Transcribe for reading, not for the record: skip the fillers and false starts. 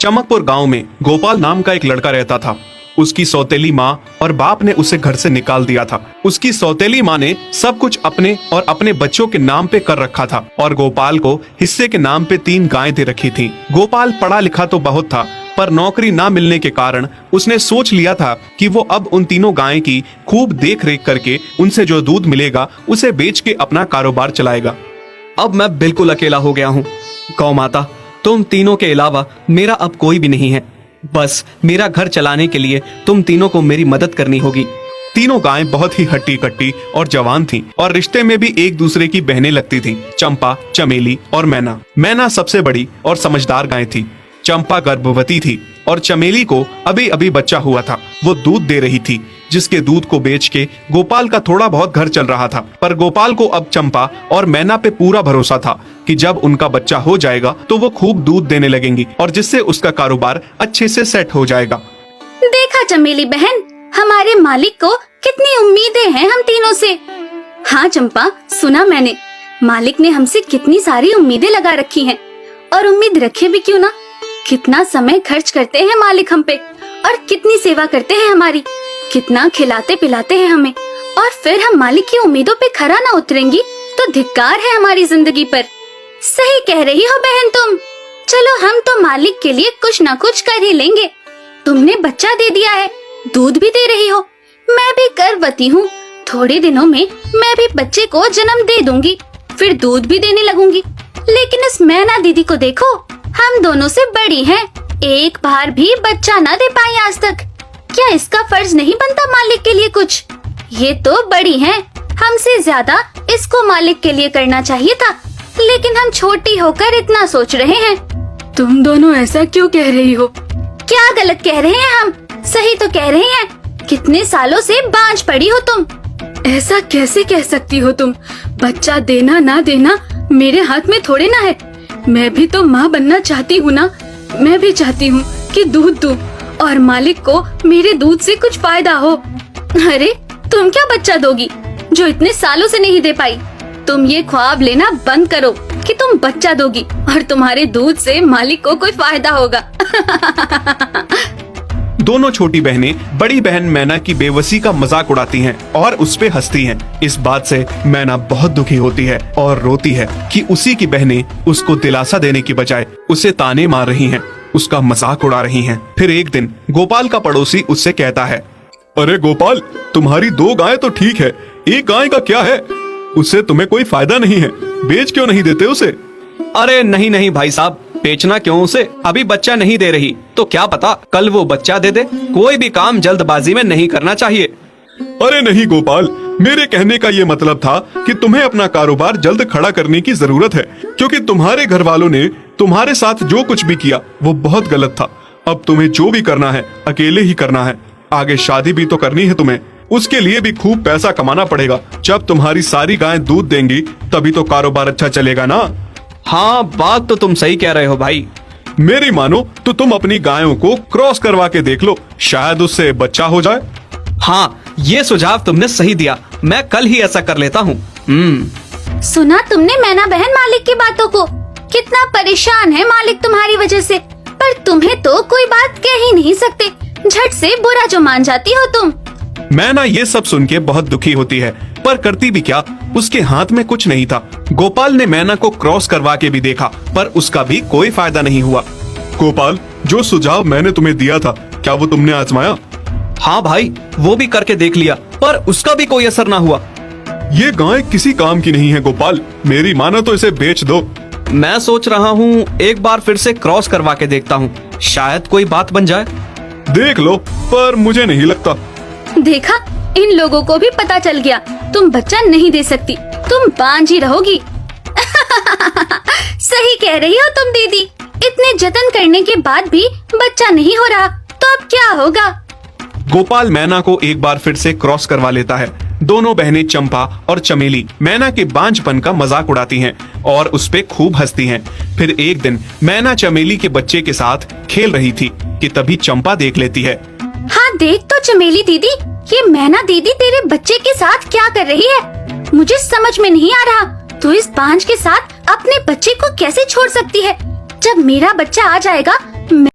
चमकपुर गांव में गोपाल नाम का एक लड़का रहता था। उसकी सौतेली माँ और बाप ने उसे घर से निकाल दिया था। उसकी सौतेली माँ ने सब कुछ अपने और अपने बच्चों के नाम पे कर रखा था और गोपाल को हिस्से के नाम पे 3 गायें दे रखी थी। गोपाल पढ़ा लिखा तो बहुत था, पर नौकरी ना मिलने के कारण उसने सोच लिया था कि वो अब उन तीनों गायें की खूब देख रेख करके उनसे जो दूध मिलेगा उसे बेच के अपना कारोबार चलाएगा। अब मैं बिल्कुल अकेला हो गया हूँ। गौ माता, तुम तीनों के अलावा मेरा अब कोई भी नहीं है। बस मेरा घर चलाने के लिए तुम तीनों को मेरी मदद करनी होगी। तीनों गायें बहुत ही हट्टी कट्टी और जवान थीं और रिश्ते में भी एक दूसरे की बहनें लगती थीं। चंपा, चमेली और मैना। मैना सबसे बड़ी और समझदार गाय थी। चंपा गर्भवती थी और चमेली को अभी अभी बच्चा हुआ था। वो दूध दे रही थी, जिसके दूध को बेच के गोपाल का थोड़ा बहुत घर चल रहा था। पर गोपाल को अब चंपा और मैना पे पूरा भरोसा था कि जब उनका बच्चा हो जाएगा तो वो खूब दूध देने लगेंगी और जिससे उसका कारोबार अच्छे से सेट हो जाएगा। देखा चमेली बहन, हमारे मालिक को कितनी उम्मीदें हैं हम तीनों से। हाँ चंपा, सुना मैंने, मालिक ने हमसे कितनी सारी उम्मीदें लगा रखी हैं। और उम्मीद रखे भी क्यों ना, कितना समय खर्च करते हैं मालिक हम पे और कितनी सेवा करते हैं हमारी, कितना खिलाते पिलाते हैं हमें, और फिर हम मालिक की उम्मीदों पे खरा ना उतरेंगी तो धिक्कार है हमारी जिंदगी पर। सही कह रही हो बहन तुम। चलो हम तो मालिक के लिए कुछ ना कुछ कर ही लेंगे। तुमने बच्चा दे दिया है, दूध भी दे रही हो, मैं भी गर्भवती हूँ। थोड़े दिनों में मैं भी बच्चे को जन्म दे दूंगी, फिर दूध भी देने लगूंगी। लेकिन इस मैना दीदी को देखो, हम दोनों से बड़ी हैं, एक बार भी बच्चा ना दे पाई आज तक। क्या इसका फर्ज नहीं बनता मालिक के लिए कुछ? ये तो बड़ी हैं, हमसे ज्यादा इसको मालिक के लिए करना चाहिए था, लेकिन हम छोटी होकर इतना सोच रहे हैं। तुम दोनों ऐसा क्यों कह रही हो? क्या गलत कह रहे हैं हम? सही तो कह रहे हैं। कितने सालों से बांझ पड़ी हो तुम। ऐसा कैसे कह सकती हो तुम? बच्चा देना ना देना मेरे हाथ में थोड़े ना है। मैं भी तो माँ बनना चाहती हूँ ना। मैं भी चाहती हूँ कि दूध दूँ और मालिक को मेरे दूध से कुछ फायदा हो। अरे तुम क्या बच्चा दोगी जो इतने सालों से नहीं दे पाई? तुम ये ख्वाब लेना बंद करो कि तुम बच्चा दोगी और तुम्हारे दूध से मालिक को कोई फायदा होगा। दोनों छोटी बहनें बड़ी बहन मैना की बेबसी का मजाक उड़ाती हैं और उस पे हंसती हैं। इस बात से मैना बहुत दुखी होती है और रोती है कि उसी की बहनें उसको दिलासा देने की बजाय उसे ताने मार रही हैं, उसका मजाक उड़ा रही हैं। फिर एक दिन गोपाल का पड़ोसी उससे कहता है, अरे गोपाल, तुम्हारी 2 गायें तो ठीक है, एक गाय का क्या है? उससे तुम्हें कोई फायदा नहीं है, बेच क्यों नहीं देते उसे? अरे नहीं नहीं भाई साहब, बेचना क्यों उसे? अभी बच्चा नहीं दे रही तो क्या पता कल वो बच्चा दे दे। कोई भी काम जल्दबाजी में नहीं करना चाहिए। अरे नहीं गोपाल, मेरे कहने का ये मतलब था कि तुम्हें अपना कारोबार जल्द खड़ा करने की जरूरत है, क्योंकि तुम्हारे घर वालों ने तुम्हारे साथ जो कुछ भी किया वो बहुत गलत था। अब तुम्हें जो भी करना है अकेले ही करना है। आगे शादी भी तो करनी है तुम्हें, उसके लिए भी खूब पैसा कमाना पड़ेगा। जब तुम्हारी सारी गायें दूध देंगी तभी तो कारोबार अच्छा चलेगा ना। हाँ, बात तो तुम सही कह रहे हो भाई। मेरी मानो तो तुम अपनी गायों को क्रॉस करवा के देख लो, शायद उससे बच्चा हो जाए। हाँ, ये सुझाव तुमने सही दिया, मैं कल ही ऐसा कर लेता हूँ। सुना तुमने मैना बहन मालिक की बातों को? कितना परेशान है मालिक तुम्हारी वजह से, पर तुम्हें तो कोई बात कह ही नहीं सकते। झट से बुरा जो मान जाती हो तुम। मैना ये सब सुन के बहुत दुखी होती है, पर करती भी क्या, उसके हाथ में कुछ नहीं था। गोपाल ने मैना को क्रॉस करवा के भी देखा, पर उसका भी कोई फायदा नहीं हुआ। गोपाल, जो सुझाव मैंने तुम्हें दिया था, क्या वो तुमने आजमाया? हाँ भाई, वो भी करके देख लिया, पर उसका भी कोई असर ना हुआ। ये गाय किसी काम की नहीं है गोपाल, मेरी मानो तो इसे बेच दो। मैं सोच रहा हूँ एक बार फिर से क्रॉस करवा के देखता हूँ, शायद कोई बात बन जाए। देख लो, पर मुझे नहीं लगता। देखा, इन लोगों को भी पता चल गया तुम बच्चा नहीं दे सकती, तुम बांझ ही रहोगी। सही कह रही हो तुम दीदी, इतने जतन करने के बाद भी बच्चा नहीं हो रहा तो अब क्या होगा? गोपाल मैना को एक बार फिर से क्रॉस करवा लेता है। दोनों बहनें चंपा और चमेली मैना के बांझपन का मजाक उड़ाती हैं और उस पे खूब हंसती हैं। फिर एक दिन मैना चमेली के बच्चे के साथ खेल रही थी कि तभी चंपा देख लेती है। हाँ देख तो चमेली दीदी, ये मैना दीदी तेरे बच्चे के साथ क्या कर रही है? मुझे समझ में नहीं आ रहा, तो इस बांझ के साथ अपने बच्चे को कैसे छोड़ सकती है? जब मेरा बच्चा आ जाएगा